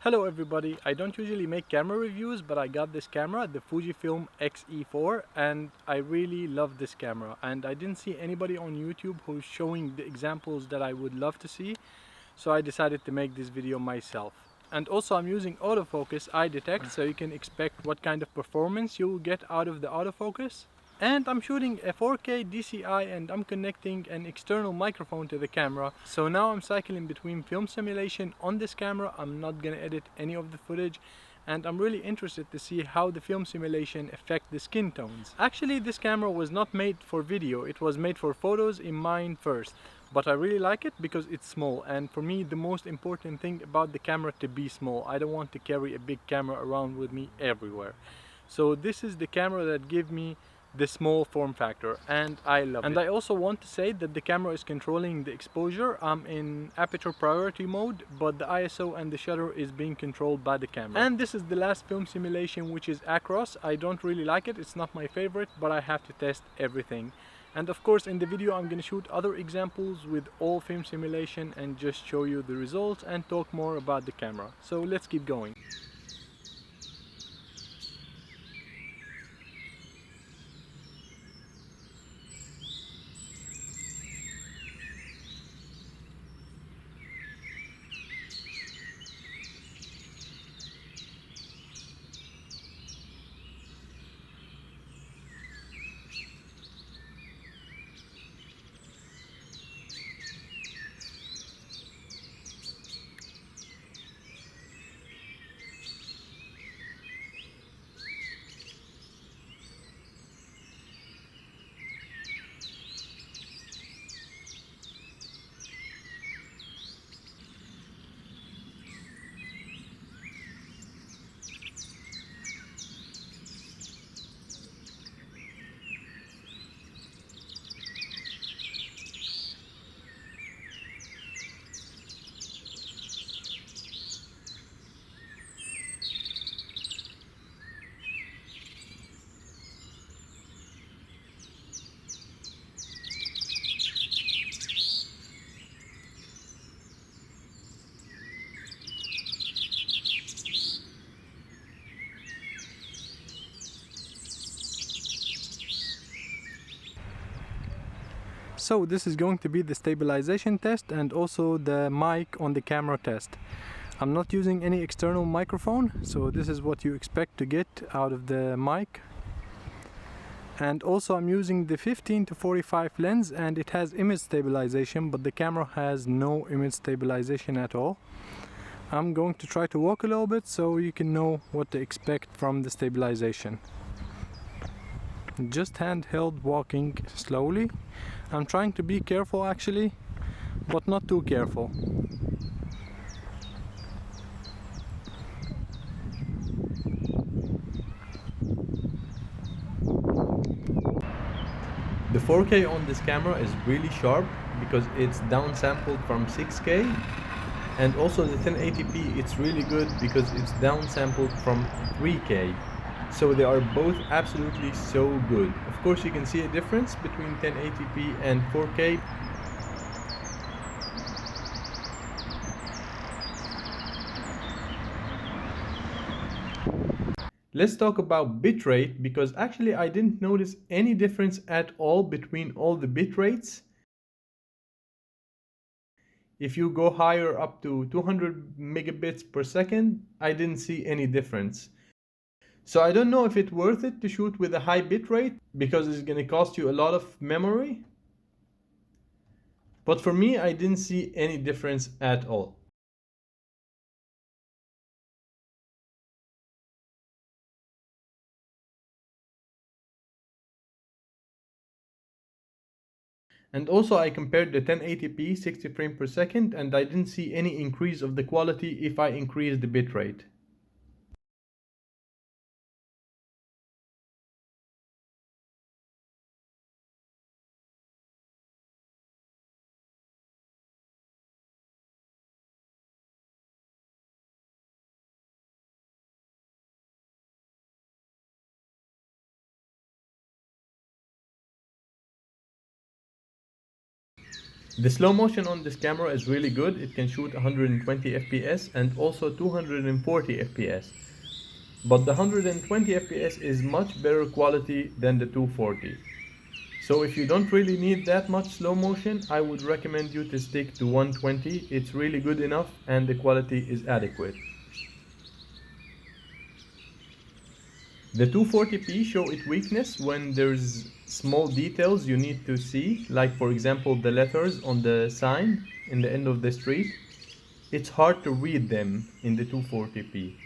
Hello everybody, I don't usually make camera reviews, but I got this camera, the Fujifilm XE-4, and I really love this camera. And I didn't see anybody on YouTube who's showing the examples that I would love to see, so I decided to make this video myself. And also I'm using autofocus eye detect, so you can expect what kind of performance you will get out of the autofocus. And I'm shooting a 4K DCI and I'm connecting an external microphone to the camera. So now I'm cycling between film simulation on this camera. I'm not gonna edit any of the footage, and I'm really interested to see how the film simulation affect the skin tones. Actually, this camera was not made for video, it was made for photos in mind first. But I really like it because it's small, and for me the most important thing about the camera to be small. I don't want to carry a big camera around with me everywhere. So this is the camera that gives me the small form factor, and I love it. And I also want to say that the camera is controlling the exposure. I'm in aperture priority mode, but the ISO and the shutter is being controlled by the camera. And this is the last film simulation, which is Acros. I don't really like it, it's not my favorite, but I have to test everything. And of course in the video I'm going to shoot other examples with all film simulation and just show you the results and talk more about the camera. So let's keep going. So this is going to be the stabilization test and also the mic on the camera test. I'm not using any external microphone, so this is what you expect to get out of the mic. And also I'm using the 15-45 lens, and it has image stabilization, but the camera has no image stabilization at all. I'm going to try to walk a little bit so you can know what to expect from the stabilization. Just handheld walking slowly. I'm trying to be careful actually, but not too careful. The 4K on this camera is really sharp because it's downsampled from 6K, and also the 1080p it's really good because it's downsampled from 3K. So they are both absolutely so good. Of course you can see a difference between 1080p and 4K. Let's talk about bitrate, because actually I didn't notice any difference at all between all the bitrates. If you go higher up to 200 megabits per second, I didn't see any difference. So I don't know if it's worth it to shoot with a high bitrate because it's going to cost you a lot of memory. But for me, I didn't see any difference at all. And also I compared the 1080p 60 frames per second, and I didn't see any increase of the quality if I increase the bitrate. The slow motion on this camera is really good. It can shoot 120 FPS and also 240 FPS. But the 120 FPS is much better quality than the 240. So if you don't really need that much slow motion, I would recommend you to stick to 120. It's really good enough and the quality is adequate. The 240p show its weakness when there's small details you need to see, like for example the letters on the sign in the end of the street. It's hard to read them in the 240p.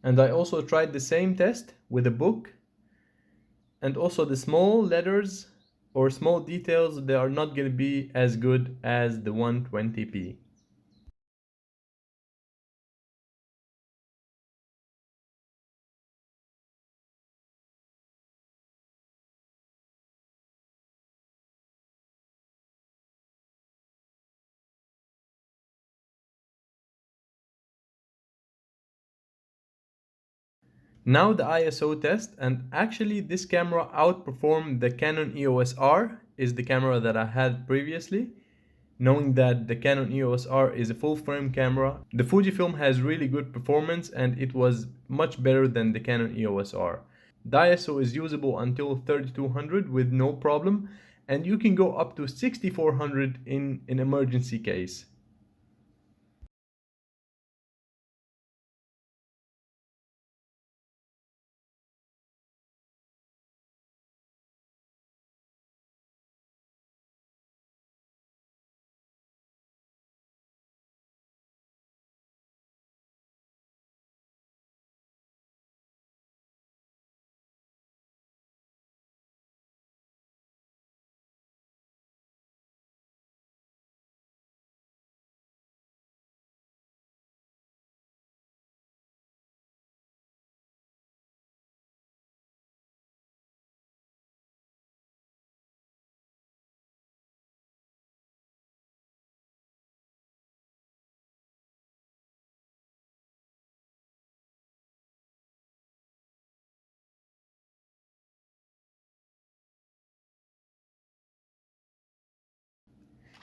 And I also tried the same test with a book, and also the small letters or small details, they are not going to be as good as the 120p. Now the ISO test, and actually this camera outperformed the Canon EOS R, is the camera that I had previously. Knowing that the Canon EOS R is a full frame camera, the Fujifilm has really good performance and it was much better than the Canon EOS R. The ISO is usable until 3200 with no problem, and you can go up to 6400 in an emergency case.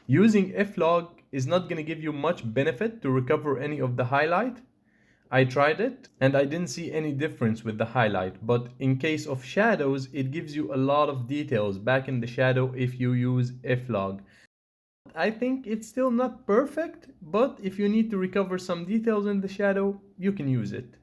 Using F-Log is not going to give you much benefit to recover any of the highlight. I tried it and I didn't see any difference with the highlight, but in case of shadows, it gives you a lot of details back in the shadow if you use F-Log. I think it's still not perfect, but if you need to recover some details in the shadow, you can use it.